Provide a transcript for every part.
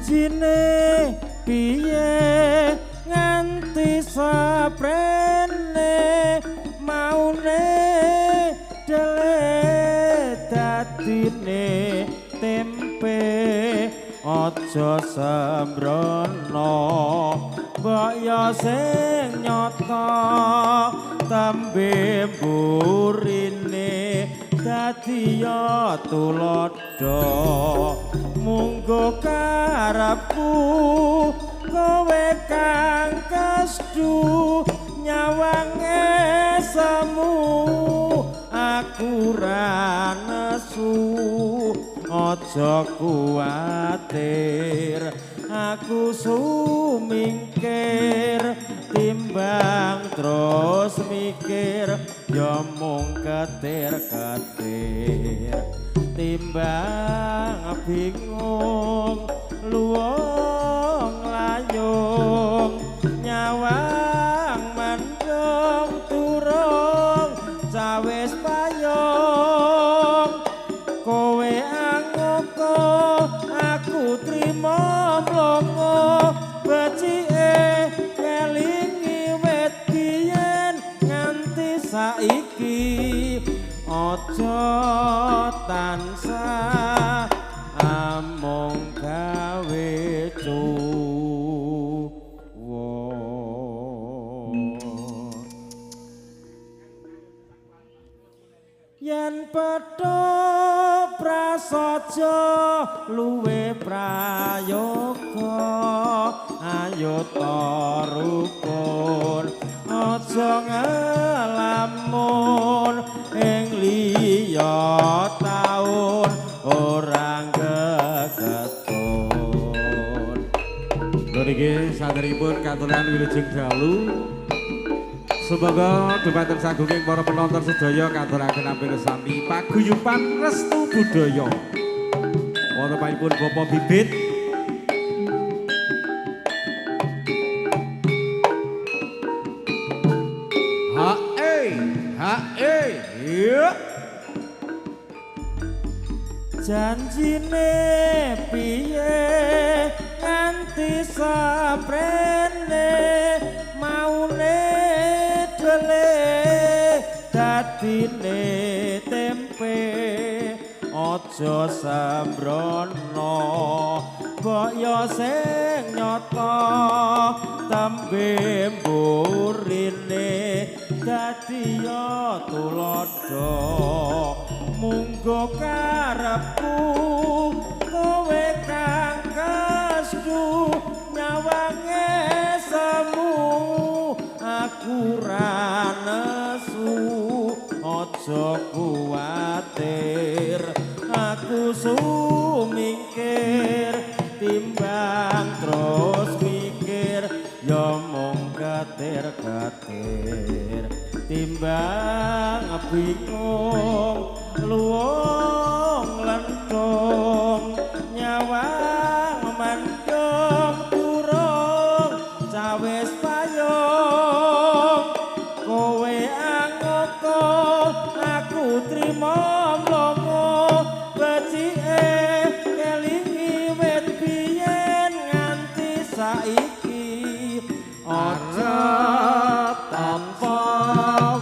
janjine piye nganti saprene maune dele dadine tempe aja sembrono mbok ya sing nyata tembe burine dadi ya tulodo munggo karepku kowe kang kestu nyawange semu aku ra nesu aja kuwatir aku sumingkir timbang terus mikir ya mung ketir-ketir timbang bingung luwung layung nyawang mendung turung cawis payung kowe angoko aku trimo mlongo becike kelingi wit biyen nganti saiki aja tansah amung gawe yen padha prasaja luwe prayoga ayo ta rukun aja ngelamun ing liya taun ora gegetun niki saderipun katuran wilujeng dalu semoga dumateng sagunging para penonton sedaya katuraken amping sami paguyuban restu budaya wonten panipun Bapak Bibit iya janjine piye nganti saprene maune dele dadine tempe aja sembrono mbok ya sing nyata tembe burine dadi ya tulodo munggo karepku kowe kang kestu nyawange semu aku ra nesu aja kuwatir aku sumingkir timbang terus mikir ya mung ketir-ketir timbang bingung luwung lentung nyawang mendung turung cawis payung kowe angoko aku trimo mlongo becike kelingi wit biyen nganti saiki aja tanpa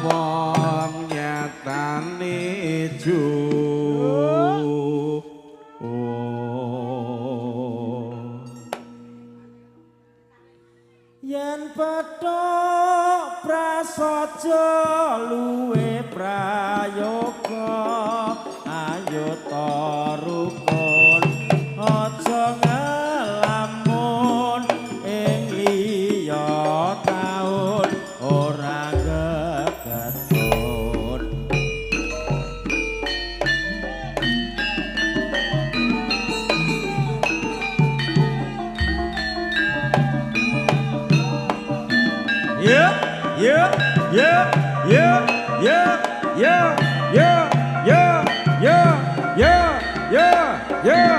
wong nyatane yen padha prasaja luwe prayoga ayo ta rukun aja ngelamun ing liya taun ora gegetun yeah yeah yeah yeah yeah yeah yeah yeah yeah yeah yeah yeah yeah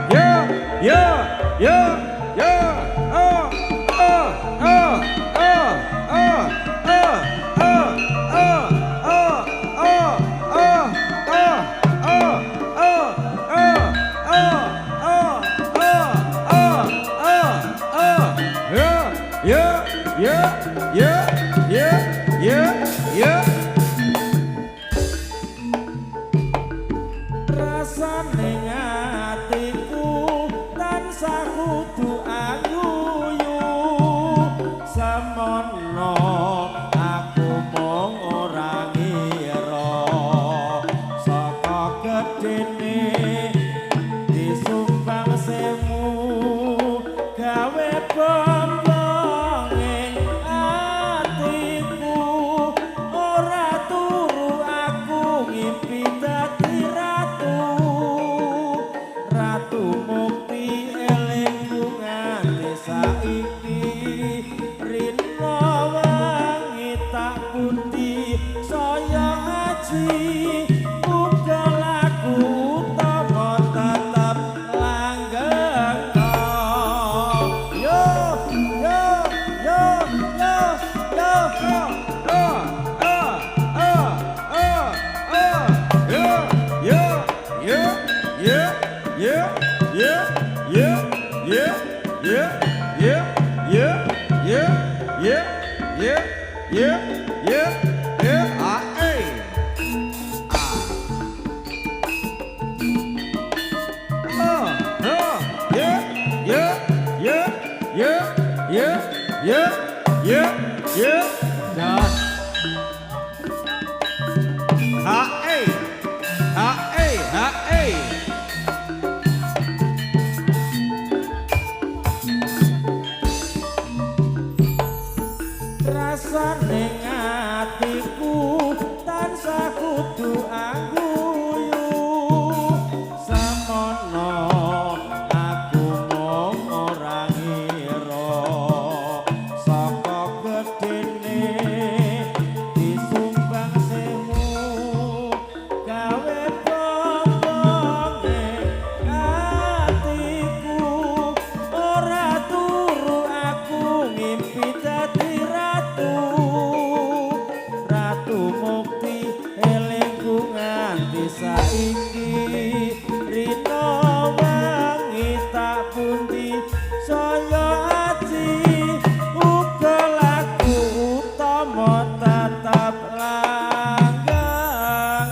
yeah yeah yeah Rasane atiku tansah kudu aguyu semono aku mung ora ngira saka gedene disumbang semu gawe bombong ing atiku ora turu aku ngimpi dadi Ratu Mukti elingku nganti saiki rino wangi tak pundi saya aji uga laku utama tetep langgeng yo yo yo yo yo Rasane atiku tansah kudu aguyu semono aku mung ora ngira saka gedene disumbang semu gawe bombong atiku ora turu aku ngimpi dadi Ratu Mukti elingku nganti saiki rino wangi tak pundi saya aji uga laku utama tetap langgeng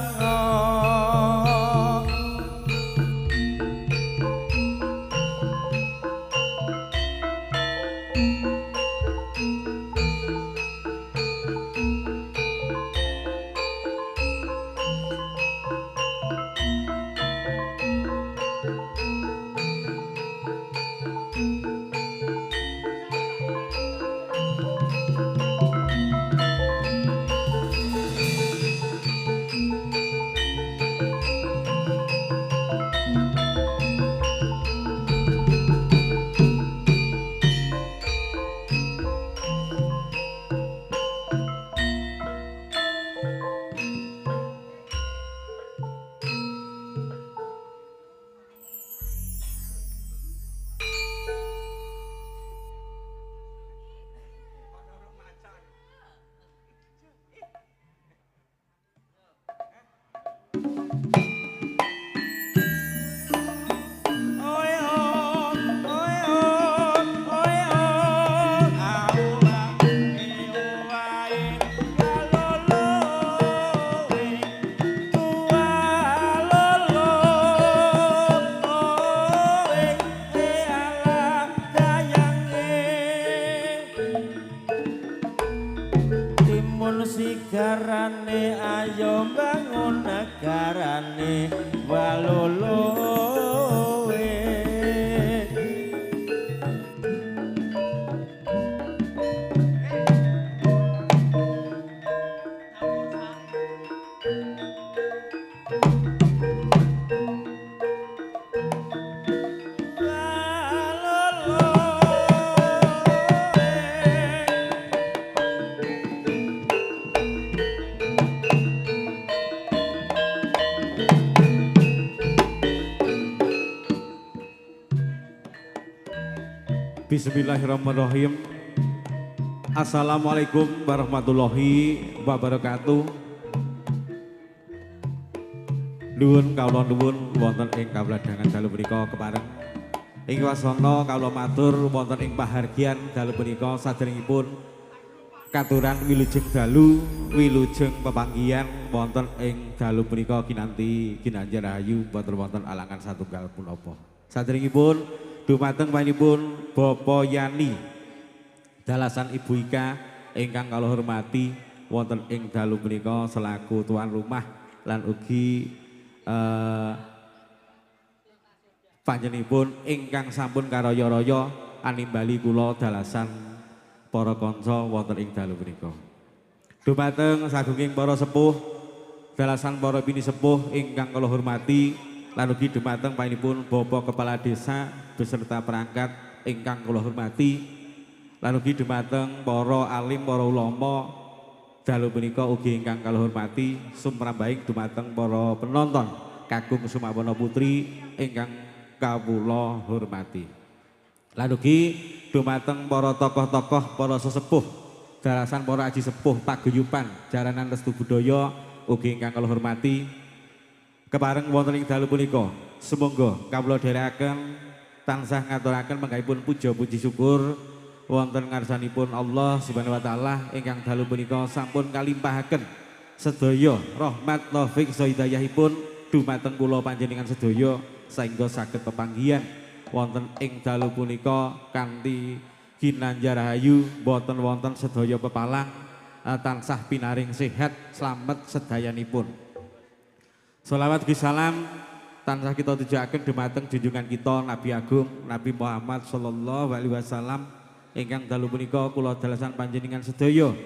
sigarane ayo bangun negarane walolowe Bismillahirrahmanirrahim. Assalamualaikum warahmatullahi wabarakatuh. Nuwun kawula nuwun wonten ing kawuladangan dalu menika kepareng Ing wasana kawula matur wonten ing pahargyan dalu punika saderengipun katuran wilujeng dalu wilujeng pepanggihan wonten ing dalu punika kinanti Ginanjar Rahayu boten wonten alangan satunggal punapa. Saderengipun dumateng panjenenganipun Bapak Yani dalasan Ibu Ika ingkang kula hormati wonten ing dalu punika selaku tuan rumah lan ugi panjenenganipun ingkang sampun karaya-raya animbali kula dalasan para kanca wonten ing dalu punika. Dumateng sagunging para sepuh dalasan para bini sepuh ingkang kula hormati lan ugi dumateng panjenenganipun Bapak Kepala Desa beserta perangkat ingkang kula hormati lan ugi dumateng para alim para ulama dalu punika ugi ingkang kula hormati sumrambahing dumateng para penonton kakung Sumawana Putri ingkang kawula hormati. Lan ugi dumateng para tokoh-tokoh para sesepuh dalasan para aji sepuh paguyuban Jaranan Restu Budaya ugi ingkang kula hormati kepareng wonten ing dalu punika sumangga kawula dherekaken tansah ngaturaken mangkahipun puja puji syukur wonten ngarsanipun Allah Subhanahu wa taala ingkang dalu punika sampun kalimpahaken sedaya rahmat taufik hidayahipun dumateng kula panjenengan sedaya sehingga saged pepanggihan wonten ing dalu punika kanthi Ginanjar Rahayu boten wonten sedaya pepalang tansah pinaring sehat slamet sedayanipun. Shalawat ugi salam tansah kita tujuaken dumateng junjungan kita Nabi Agung Nabi Muhammad sallallahu alaihi wasallam ingkang dalu punika kula dalasan panjenengan sedaya